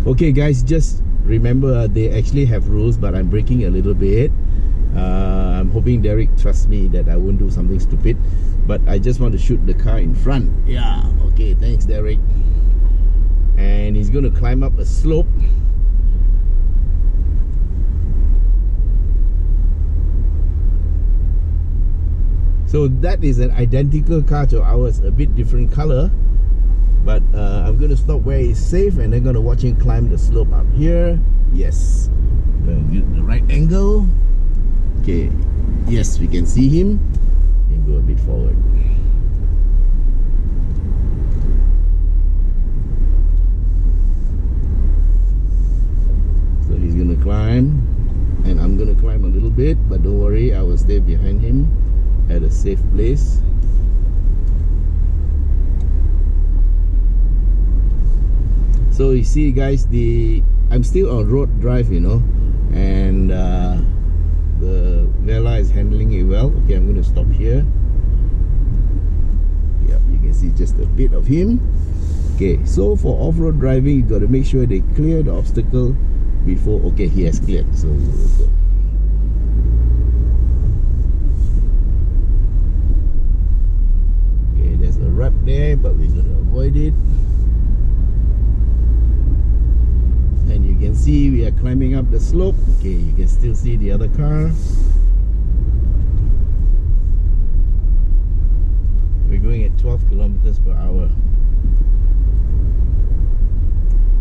Okay guys, just remember they actually have rules, but I'm breaking a little bit. I'm hoping Derek trusts me that I won't do something stupid, but I just want to shoot the car in front. Yeah, okay, thanks Derek. And he's going to climb up a slope. So that is an identical car to ours, a bit different color. But I'm going to stop where he's safe, and then going to watch him climb the slope up here. Yes, the right angle. Okay, yes, we can see him. And go a bit forward. So he's going to climb, and I'm going to climb a little bit, but don't worry, I will stay behind him at a safe place. So you see guys, I'm still on road drive, you know, and the Velar is handling it well. Okay, I'm going to stop here. Yeah, you can see just a bit of him. Okay, so for off-road driving, you got to make sure they clear the obstacle before. Okay, he has cleared, so we'll go. Okay, there's a rut there, but we're going to avoid it. And you can see we are climbing up the slope. Okay, you can still see the other car. We're going at 12 kilometers per hour.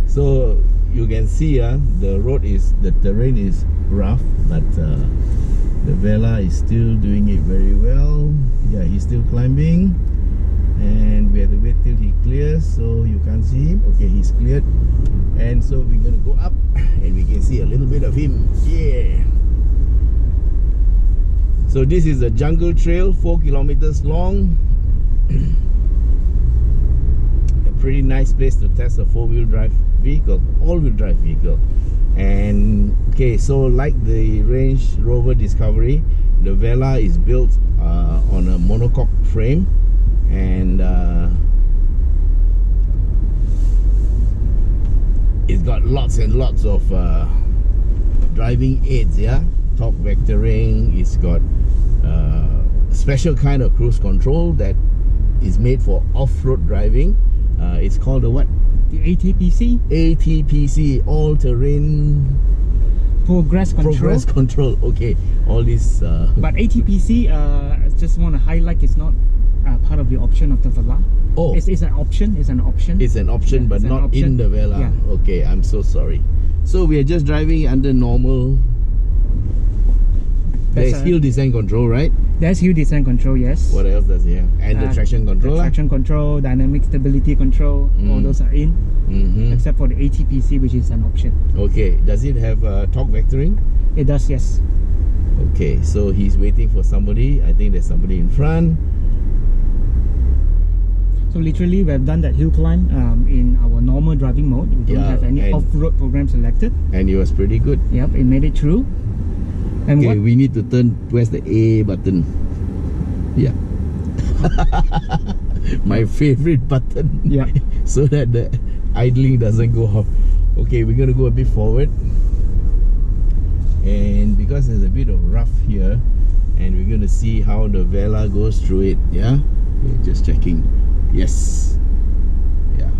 So you can see the terrain is rough, but the Velar is still doing it very well. Yeah, he's still climbing, and we have to wait till he clears, so you can't see him. Okay, he's cleared. And so we're going to go up, and we can see a little bit of him. Yeah. So this is a jungle trail, 4 kilometers long. A pretty nice place to test a four-wheel drive vehicle, all-wheel drive vehicle. And okay, so like the Range Rover Discovery, the Velar is built on a monocoque frame, and it's got lots and lots of driving aids, yeah, torque vectoring. It's got special kind of cruise control that is made for off-road driving. It's called the what? The ATPC. ATPC, all-terrain Progress Control. Progress Control. Okay, all this. But ATPC, I just want to highlight, it's not part of the option of the Velar. Oh, it's an option. It's an option. It's an option, yeah, but not option in the Velar. Yeah. Okay, I'm so sorry. So we are just driving under normal. There's hill descent control, right? There's hill descent control, yes. What else does it have? And the traction control? The traction control, dynamic stability control, all those are in. Except for the ATPC, which is an option. Okay, does it have torque vectoring? It does, yes. Okay, so he's waiting for somebody. I think there's somebody in front. So literally, we have done that hill climb in our normal driving mode. We don't have any off-road program selected. And it was pretty good. Yep, it made it through. And okay, we need to turn. Where's the A button? Yeah. My favorite button. Yeah. So that the idling doesn't go off. Okay, we're going to go a bit forward. And because there's a bit of rough here, and we're going to see how the Velar goes through it. Yeah. Okay, just checking. Yes. Yeah.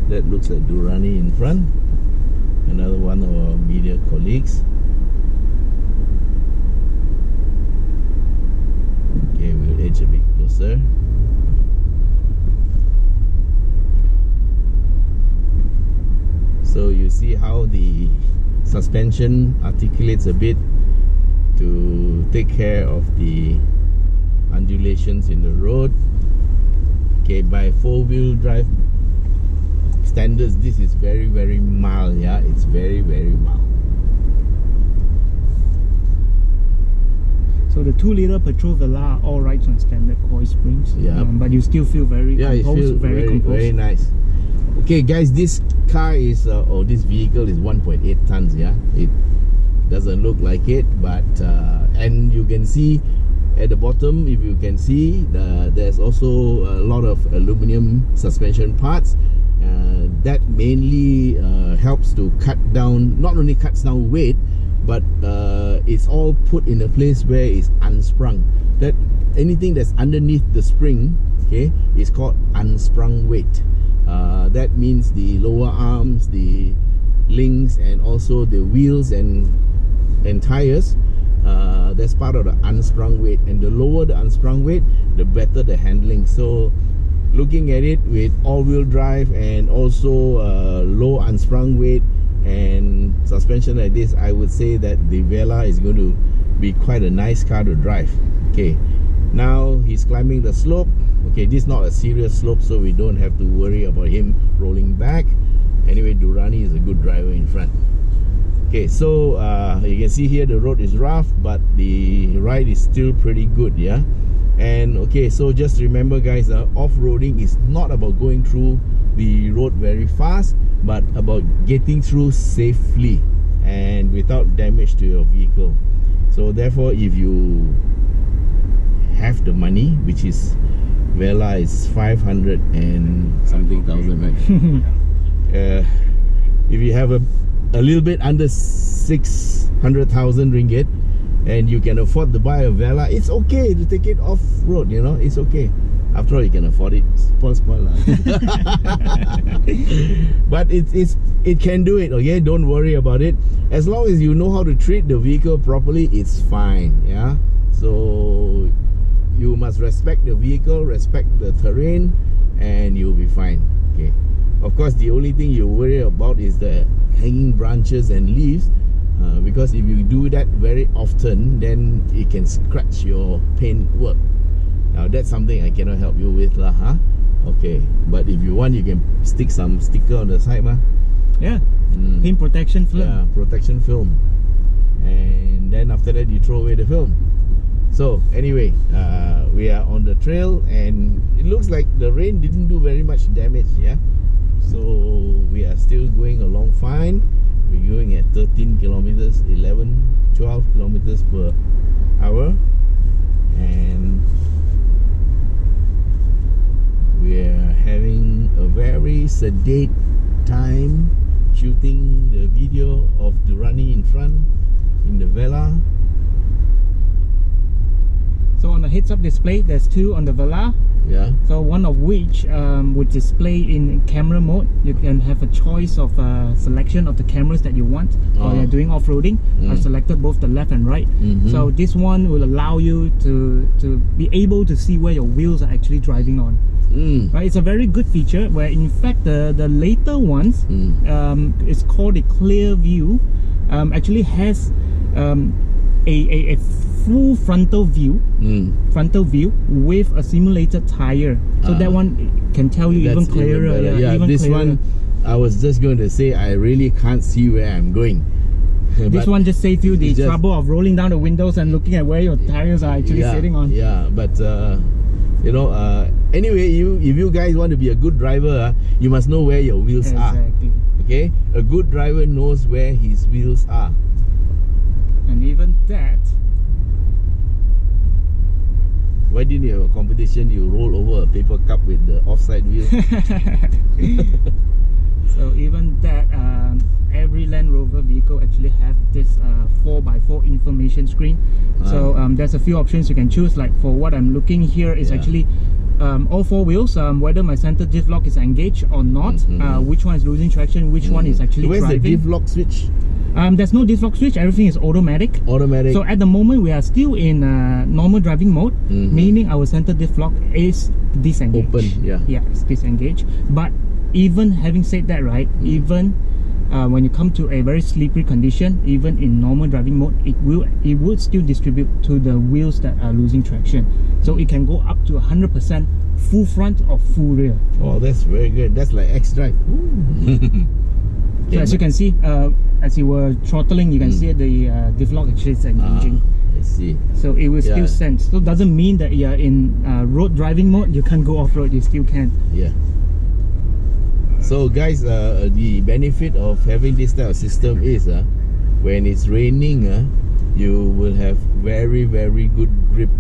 That looks like Durrani in front. Another one of our media colleagues. Okay, we'll edge a bit closer. So you see how the suspension articulates a bit to take care of the undulations in the road. Okay, by four-wheel drive standards, this is very, very mild. Yeah, it's very, very mild. So the 2-liter petrol Velar all rides on standard coil springs. Yeah, but you still feel very composed, very composed. Very nice. Okay, guys, this car is this vehicle is 1.8 tons. Yeah, doesn't look like it, but and you can see at the bottom, if you can see, there's also a lot of aluminum suspension parts. That mainly helps to cut down, not only cuts down weight, but it's all put in a place where it's unsprung. That anything that's underneath the spring, okay, is called unsprung weight. That means the lower arms, the links, and also the wheels and tires. That's part of the unsprung weight, and the lower the unsprung weight, the better the handling. So looking at it with all-wheel drive and also low unsprung weight and suspension like this, I would say that the Velar is going to be quite a nice car to drive. Okay, now he's climbing the slope. Okay, this is not a serious slope, so we don't have to worry about him rolling back. Anyway, Durrani is a good driver in front. Okay, so you can see here the road is rough, but the ride is still pretty good, yeah. And okay, so just remember guys, off-roading is not about going through the road very fast, but about getting through safely and without damage to your vehicle. So therefore, if you have the money, which is Velar is 500 and something thousand, right? If you have a little bit under 600,000 ringgit and you can afford to buy a Velar, it's okay to take it off road, you know, it's okay. After all, you can afford it. Spoil. But it can do it, okay? Don't worry about it. As long as you know how to treat the vehicle properly, it's fine, yeah? So you must respect the vehicle, respect the terrain, and you'll be fine, okay? Of course, the only thing you worry about is the hanging branches and leaves, because if you do that very often, then it can scratch your paintwork. Now that's something I cannot help you with lah, huh? Okay, but if you want, you can stick some sticker on the side, ma. Yeah, paint protection film. Yeah, protection film. And then after that, you throw away the film. So anyway, we are on the trail, and it looks like the rain didn't do very much damage, yeah. So we are still going along fine. We're going at 13 kilometers, 12 kilometers per hour, and we're having a very sedate time shooting the video of Durrani in front in the Velar. So on the heads-up display, there's two on the Velar. Yeah. So one of which would display in camera mode. You can have a choice of selection of the cameras that you want while you're doing off-roading. I've selected both the left and right. So this one will allow you to be able to see where your wheels are actually driving on. Right, it's a very good feature where in fact the later ones, it's called a clear view, actually has a full frontal view with a simulated tire, so that one can tell you even clearer. Yeah, even this clearer. one I was just going to say I really can't see where I'm going. This one just saves you the trouble of rolling down the windows and looking at where your tires are actually sitting on. Yeah, but you know, anyway, if you guys want to be a good driver, you must know where your wheels are. Okay, a good driver knows where his wheels are. And even that. Why didn't you have a competition? You roll over a paper cup with the offside wheel. So even that, every Land Rover vehicle actually have this 4x4 information screen. So there's a few options you can choose. Like for what I'm looking here is actually all four wheels, whether my center diff lock is engaged or not, which one is losing traction, which one is actually driving. Where's the diff lock switch? There's no diff lock switch, everything is automatic. So at the moment we are still in normal driving mode, meaning our center diff lock is disengaged. Open, yeah, it's disengaged. But even having said that, right, even when you come to a very slippery condition, even in normal driving mode, it would still distribute to the wheels that are losing traction. So it can go up to 100% full front or full rear. Oh, that's very good. That's like X-Drive. So as you can see, as you were throttling, you can see the diff lock actually is engaging. I see. So it will still sense. So it doesn't mean that you're in road driving mode, you can't go off-road, you still can. Yeah. So guys, the benefit of having this type of system is when it's raining, you will have very good grip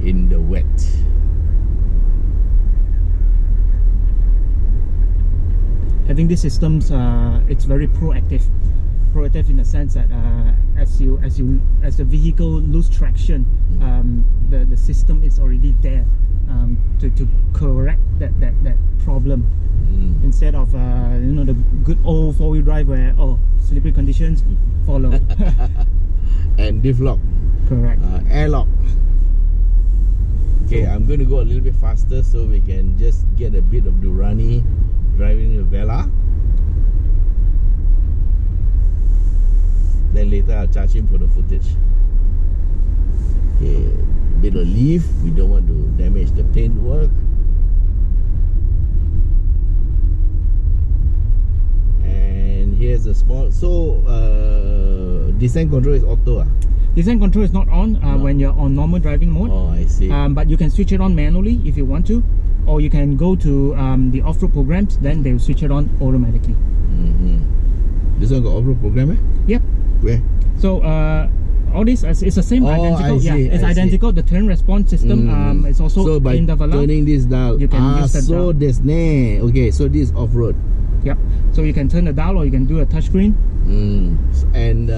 in the wet. Having these systems, it's very proactive in the sense that as the vehicle lose traction, the system is already there to correct that problem. Instead of the good old 4-wheel drive where slippery conditions follow. And diff lock. Correct. Airlock. Okay, I'm going to go a little bit faster so we can just get a bit of Durrani driving a Velar. Then later I'll charge him for the footage. Okay, bit of leaf. We don't want to damage the paintwork. And here's a small. So descent control is auto. Descent control is not on when you're on normal driving mode. Oh, I see. But you can switch it on manually if you want to, or you can go to the off-road programs. Then they will switch it on automatically. This one got off-road program, eh? Yep. Where? So all this it's the same, identical. It's identical. The turn response system it's also by in the Velar. Turning this dial, you can use that dial. Okay, so this is off-road. Yep. So you can turn the dial or you can do a touchscreen. And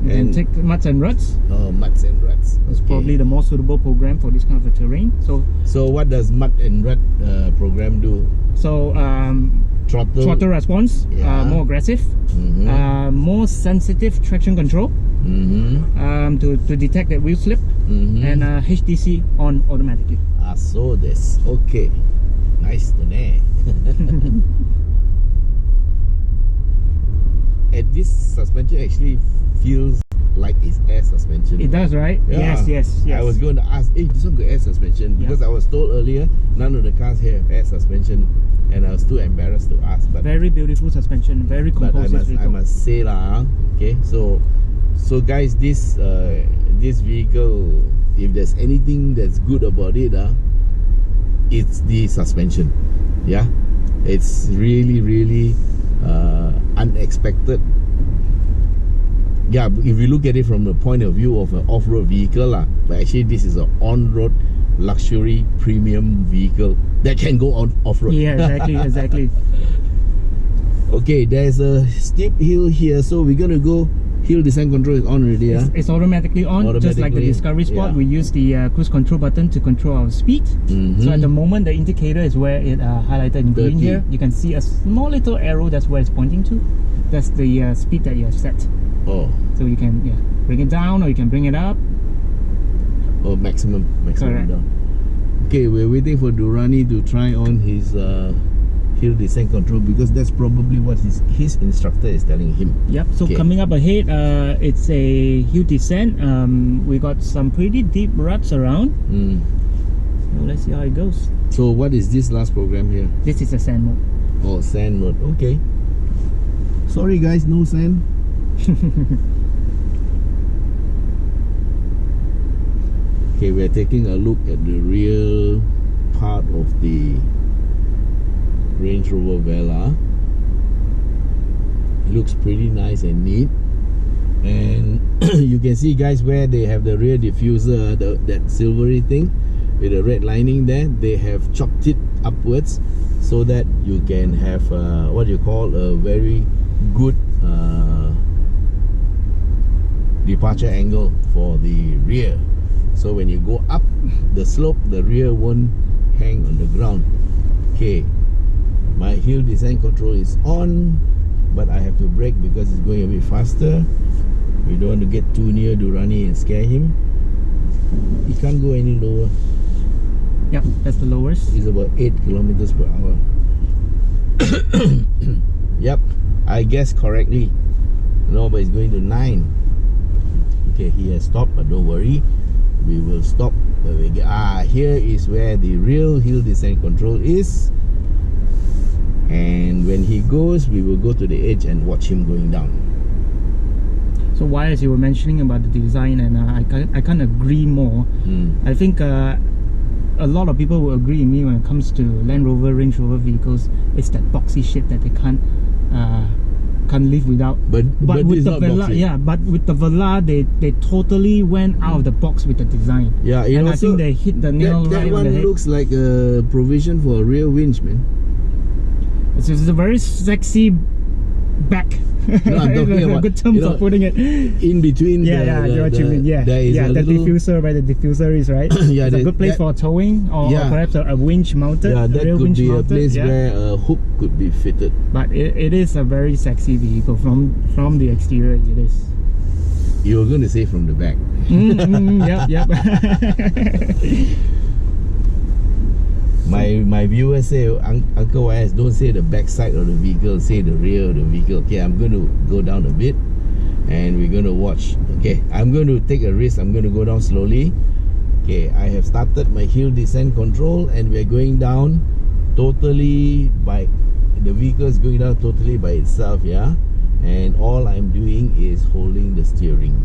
you can take muds and ruts. Oh, muds and ruts. It's probably the most suitable program for this kind of a terrain. So what does mud and rut program do? So throttle response, more aggressive, more sensitive traction control, to detect that wheel slip, and HDC on automatically. So this. Okay. Nice to know. And this suspension actually feels like it's air suspension. It does, right? Yeah. Yes. I was going to ask, hey, this one got air suspension? Because I was told earlier, none of the cars here have air suspension, and I was too embarrassed to ask. But very beautiful suspension, very composite vehicle. I must say okay. So guys, this vehicle, if there's anything that's good about it, it's the suspension. Yeah, it's really unexpected. Yeah, if you look at it from the point of view of an off-road vehicle, but actually this is an on-road luxury premium vehicle that can go on off-road. Yeah, exactly. Okay, there's a steep hill here, so we're gonna go. Hill descent control is on already. It's automatically on, just like the Discovery Sport. We use the cruise control button to control our speed. So at the moment, the indicator is where it highlighted in green here. You can see a small little arrow. That's where it's pointing to. That's the speed that you have set. So you can bring it down or you can bring it up. Maximum Correct. Down. Okay, we're waiting for Durrani to try on his hill descent control, because that's probably what his instructor is telling him. Yep. So coming up ahead, it's a hill descent. We got some pretty deep ruts around. So let's see how it goes. So what is this last program here? This is a sand mode. Oh, sand mode. Okay. Sorry guys, no sand. Okay, we're taking a look at the rear part of the Range Rover Velar. It looks pretty nice and neat, and you can see, guys, where they have the rear diffuser, that silvery thing with the red lining there, they have chopped it upwards so that you can have what you call a very good departure angle for the rear. So when you go up the slope, the rear won't hang on the ground. Okay, my hill descent control is on, but I have to brake because it's going a bit faster. We don't want to get too near Durrani and scare him. He can't go any lower. Yep, that's the lowest. It's about 8 kilometers per hour. Yep, I guessed correctly. No, but it's going to 9. Okay, he has stopped, but don't worry. We will stop when we get... here is where the real hill descent control is. And when he goes, we will go to the edge and watch him going down. So why, as you were mentioning about the design, and I can't agree more. I think a lot of people will agree with me when it comes to Land Rover, Range Rover vehicles. It's that boxy shit that they can't can't live without. But with it's the not Velar, boxy. yeah, but with the Velar, they totally went out of the box with the design. Yeah, and I think they hit the nail that right on one the head. looks like a provision for a rear winch, man. It's a very sexy back. No, I'm talking a about, good term you know, for putting it. In between. Yeah, I know what you mean. Yeah, there is yeah, a the little, diffuser, right? The diffuser is right. Yeah, it's a good place for towing, or perhaps a winch mounted. Yeah, that real could winch be mounted, a place where a hook could be fitted. But it is a very sexy vehicle from the exterior. It is. You were going to say from the back. Yep. My viewers say, Uncle YS, don't say the back side of the vehicle, say the rear of the vehicle. Okay, I'm going to go down a bit and we're going to watch. Okay, I'm going to take a risk. I'm going to go down slowly. Okay, I have started my hill descent control and we're going down totally by, the vehicle is going down totally by itself, yeah? And all I'm doing is holding the steering.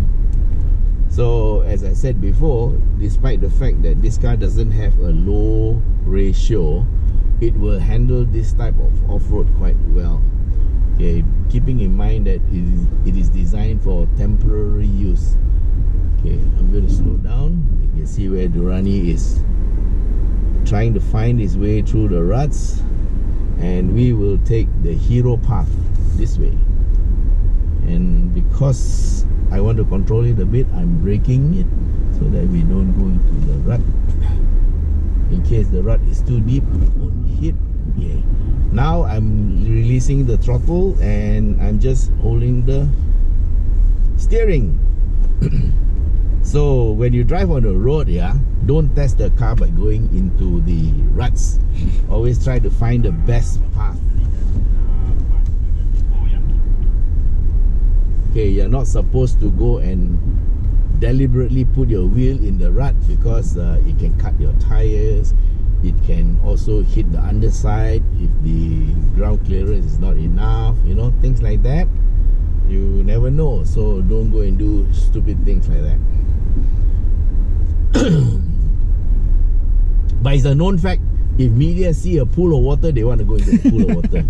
So as I said before, despite the fact that this car doesn't have a low ratio, it will handle this type of off-road quite well. Okay, keeping in mind that it is designed for temporary use. Okay, I'm going to slow down. You can see where Durrani is trying to find his way through the ruts, and we will take the hero path this way. And because I want to control it a bit, I'm braking it so that we don't go into the rut. In case the rut is too deep, we won't hit. Yeah. Now I'm releasing the throttle and I'm just holding the steering. So when you drive on the road, yeah, don't test the car by going into the ruts. Always try to find the best path. Okay, you're not supposed to go and deliberately put your wheel in the rut because it can cut your tires. It can also hit the underside if the ground clearance is not enough, you know, things like that. You never know, so don't go and do stupid things like that. But it's a known fact, if media see a pool of water, they want to go into the pool of water.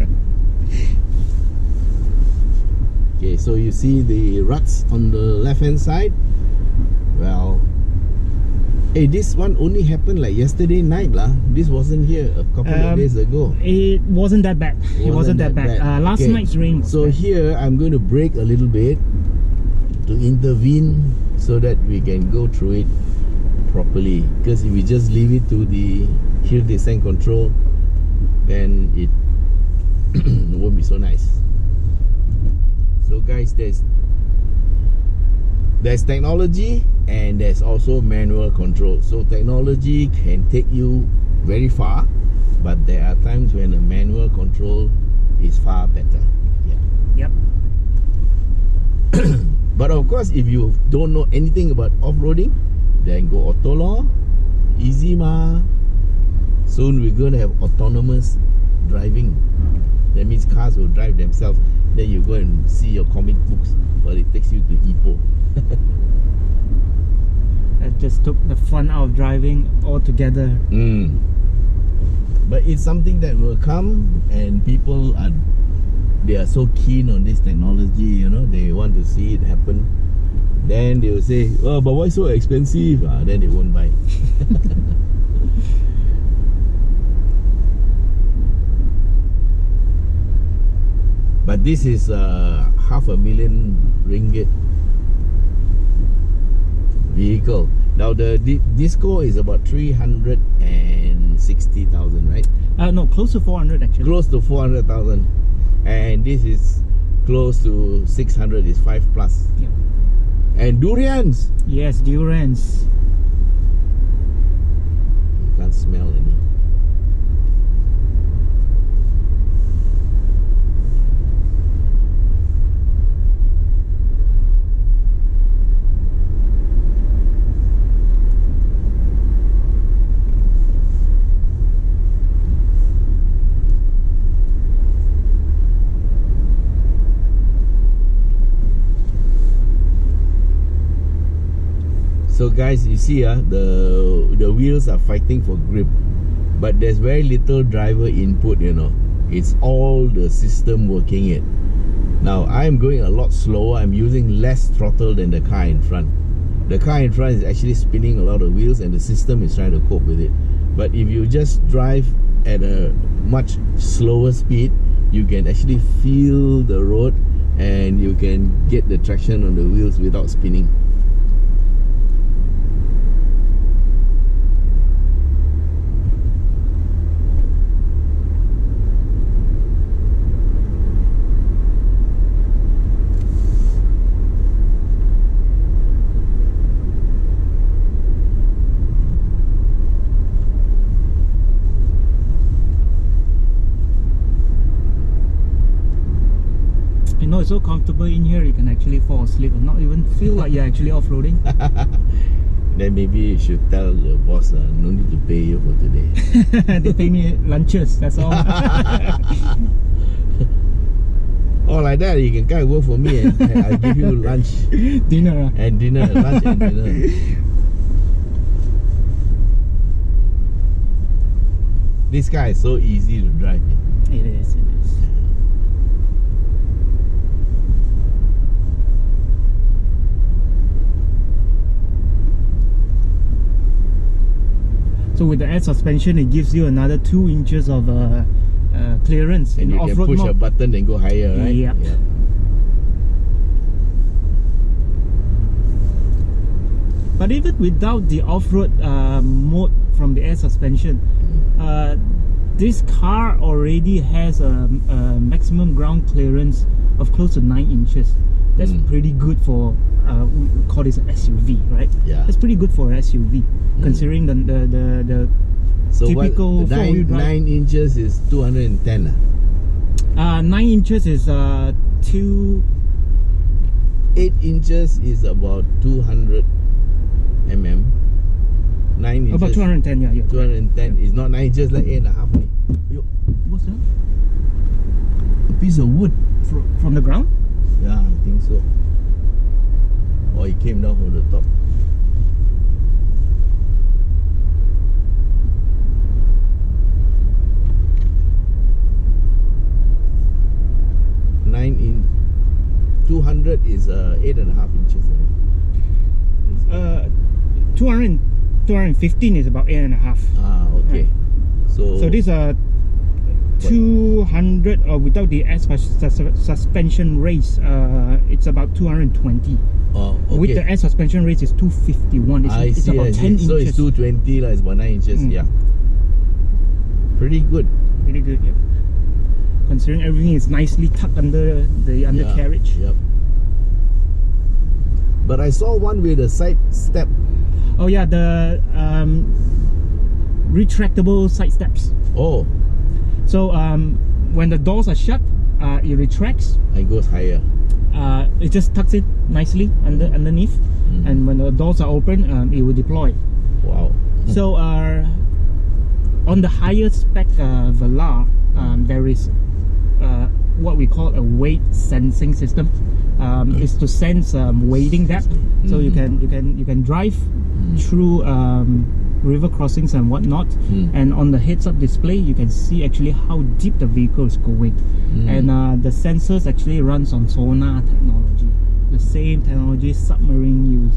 Okay, so you see the ruts on the left hand side. Well, hey, this one only happened like yesterday night lah. This wasn't here a couple of days ago. It wasn't that bad. It wasn't that bad. Last night's rain was so bad. Here I'm going to brake a little bit to intervene so that we can go through it properly. Because if we just leave it to the hill descent control, then it won't be so nice. So guys, there's technology and there's also manual control. So technology can take you very far, but there are times when a manual control is far better. Yeah. Yep. But of course, if you don't know anything about off-roading, then go auto law. Easy ma. Soon we're going to have autonomous driving. That means cars will drive themselves. Then you go and see your comic books while it takes you to Ipoh. That just took the fun out of driving altogether. But it's something that will come, and people they are so keen on this technology, you know, they want to see it happen. Then they will say, oh, but why so expensive? Then they won't buy. But this is $500,000 ringgit vehicle. Now the Disco is about 360,000, right? No, close to 400 actually. Close to 400,000, and this is close to 600. Is 5 plus. Yeah. And durians. Yes, durians. You can't smell any. So guys, you see the wheels are fighting for grip, but there's very little driver input, you know. It's all the system working it. Now I'm going a lot slower. I'm using less throttle than the car in front. The car in front is actually spinning a lot of wheels and the system is trying to cope with it. But if you just drive at a much slower speed, you can actually feel the road and you can get the traction on the wheels without spinning. You know, it's so comfortable in here, you can actually fall asleep and not even feel like you're actually off-roading. Then maybe you should tell the boss, no need to pay you for today. They pay me lunches, that's all. Or like that, you can come and work for me and I'll give you lunch. Dinner. And dinner, lunch and dinner. This car is so easy to drive. It is, it is. So with the air suspension, it gives you another 2 inches of clearance and in off-road mode. And you can push a button and go higher, right? Yep. Yeah. But even without the off-road mode from the air suspension, this car already has a maximum ground clearance of close to 9 inches. That's pretty good for, we call this an SUV, right? Yeah. That's pretty good for an SUV, considering the So typical what, four-wheel drive. 9 inches is 210. 9 inches is 8 inches is about 200 mm. 9 inches. about 210, yeah. 210 is not 9 inches, like 8.5. Yo, What's that? a piece of wood. From the ground? Yeah, I think so. Or it came down from the top. Nine in 200 is 8.5 inches. 215 is about 8.5. Ah, okay. Right. So these are 200 without the air suspension race. It's about 220. Oh, okay. With the air suspension race, it's 251. It's about 10 inches. So it's 220, it's about 9 inches. Yeah. Pretty good. Pretty good, yeah. Considering everything is nicely tucked under the undercarriage. Yep. But I saw one with a side step. Oh yeah, the retractable side steps. Oh, So when the doors are shut, it retracts. it goes higher. It just tucks it nicely underneath, and when the doors are open, it will deploy. Wow. So on the higher spec Velar, there is what we call a weight sensing system. It's to sense wading depth, so you can drive through river crossings and whatnot, and on the heads-up display you can see actually how deep the vehicle is going, and the sensors actually runs on sonar technology, the same technology submarine use.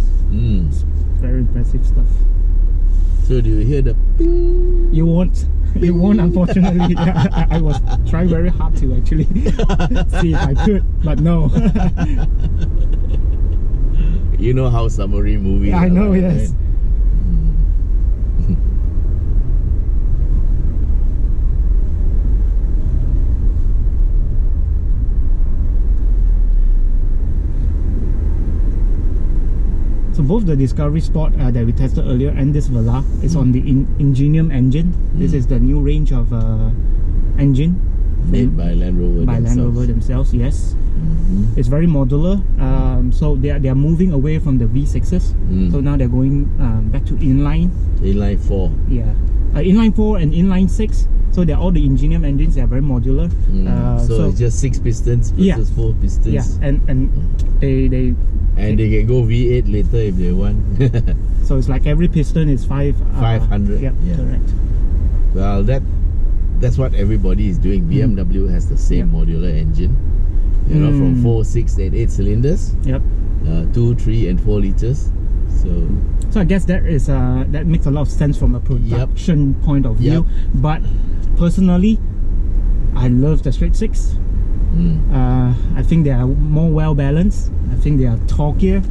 It's very impressive stuff. So do you hear the ping? You won't. You won't, unfortunately. I was trying very hard to actually see if I could, but no. You know how submarine movies I know, like, yes. Right? So both the Discovery Sport that we tested earlier and this Velar is on the Ingenium engine. This is the new range of engine Made by Land Rover themselves, yes. It's very modular. So they are moving away from the V6s. So now they're going back to inline. Inline 4. Yeah, inline 4 and inline 6. So they're all the Ingenium engines. They are very modular. So it's just 6 pistons versus 4 pistons. Yeah, and they can go V8 later if they want. So it's like every piston is 500. Yep, yeah, correct. Well, that's what everybody is doing. BMW has the same modular engine. You know, from 4, 6, and 8 cylinders. Yep. 2, 3, and 4 liters. So I guess that is that makes a lot of sense from a production point of view. But personally, I love the straight 6. I think they are more well balanced. I think they are torquier.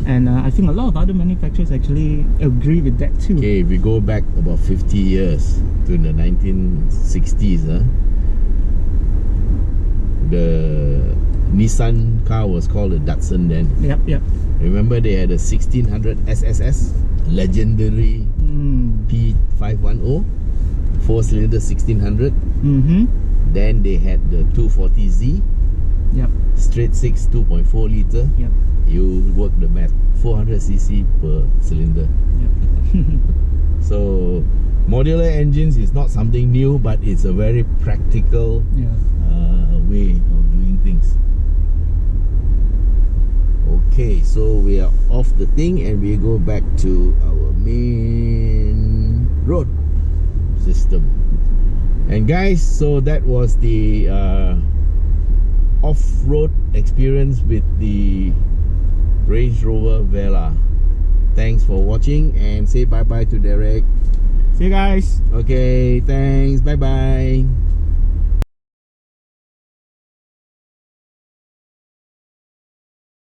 And I think a lot of other manufacturers actually agree with that too. Okay, if we go back about 50 years to the 1960s, the Nissan car was called a Datsun then. Yep. Remember they had a 1600 SSS, legendary P510, 4-cylinder 1600. Then they had the 240Z, straight 6, 2.4 liter. You work the math, 400cc per cylinder. So modular engines is not something new, but it's a very practical way of doing things. Okay, so we are off the thing and we go back to our main road system. And guys, so that was the off-road experience with the Range Rover Velar. Thanks for watching and say bye-bye to Derek. See you guys. Okay, thanks. Bye-bye.